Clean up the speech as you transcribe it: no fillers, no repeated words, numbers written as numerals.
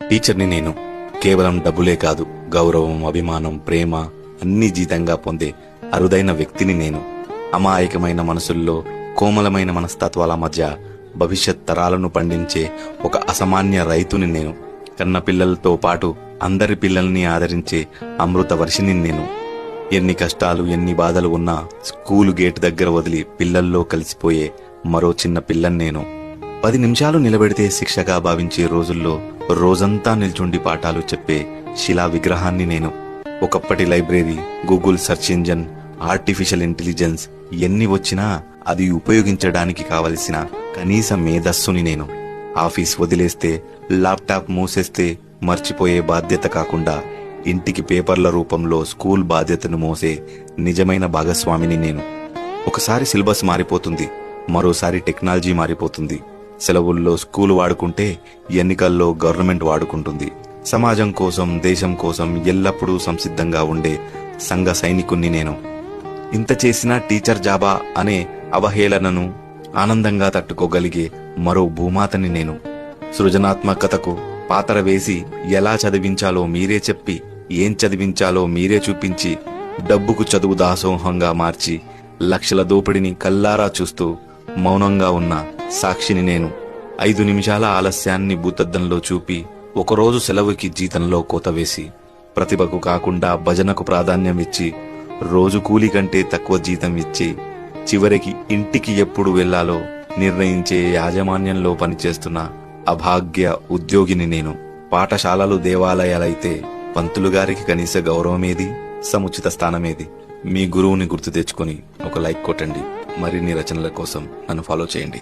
టీచర్ని నేను. కేవలం డబ్బులే కాదు, గౌరవం, అభిమానం, ప్రేమ అన్నీ జీతంగా పొందే అరుదైన వ్యక్తిని నేను. అమాయకమైన మనసుల్లో కోమలమైన మనస్తత్వాల మధ్య భవిష్యత్ తరాలను పండించే ఒక అసామాన్య రైతుని నేను. కన్న పిల్లలతో పాటు అందరి పిల్లల్ని ఆదరించే అమృత వర్షిని నేను. ఎన్ని కష్టాలు, ఎన్ని బాధలు ఉన్నా స్కూలు గేటు దగ్గర వదిలి పిల్లల్లో కలిసిపోయే మరో చిన్న పిల్లని నేను. 10 నిమిషాలు నిలబెడితే శిక్షగా భావించే రోజుల్లో రోజంతా నిల్చుండి పాఠాలు చెప్పే శిలా విగ్రహాన్ని నేను. ఒకప్పటి library, Google search engine, artificial intelligence ఎన్ని వచ్చినా అది ఉపయోగించడానికి కావలసిన కనీస మేధస్సుని నేను. ఆఫీస్ వదిలేస్తే, ల్యాప్టాప్ మూసేస్తే మర్చిపోయే బాధ్యత కాకుండా ఇంటికి పేపర్ల రూపంలో స్కూల్ బాధ్యతను మోసే నిజమైన భాగస్వామిని నేను. ఒకసారి సిలబస్ మారిపోతుంది, మరోసారి టెక్నాలజీ మారిపోతుంది. సెలవుల్లో స్కూల్ వాడుకుంటే ఎన్నికల్లో గవర్నమెంట్ వాడుకుంటుంది. సమాజం కోసం, దేశం కోసం ఎల్లప్పుడూ సంసిద్ధంగా ఉండే సంఘ సైనికుణ్ణి నేను. ఇంత చేసినా టీచర్ జాబా అనే అవహేళనను ఆనందంగా తట్టుకోగలిగే మరో భూమాతని నేను. సృజనాత్మకతకు పాతర వేసి ఎలా చదివించాలో మీరే చెప్పి, ఏం చదివించాలో మీరే చూపించి, డబ్బుకు చదువు దాసోహంగా మార్చి లక్షల దోపిడిని కల్లారా చూస్తూ మౌనంగా ఉన్న సాక్షిని నేను. 5 నిమిషాల ఆలస్యాన్ని భూతద్దంలో చూపి, ఒకరోజు సెలవుకి జీతంలో కోత వేసి, ప్రతిభకు కాకుండా భజనకు ప్రాధాన్యం ఇచ్చి, రోజు కూలి కంటే తక్కువ జీతం ఇచ్చి, చివరికి ఇంటికి ఎప్పుడు వెళ్లాలో నిర్ణయించే యాజమాన్యంలో పనిచేస్తున్న అభాగ్య ఉద్యోగిని నేను. పాఠశాలలు దేవాలయాలైతే పంతులు గారికి కనీస గౌరవమేది, సముచిత స్థానమేది? మీ గురువుని గుర్తు తెచ్చుకొని ఒక లైక్ కొట్టండి. మరిన్ని రచనల కోసం నన్ను ఫాలో చేయండి.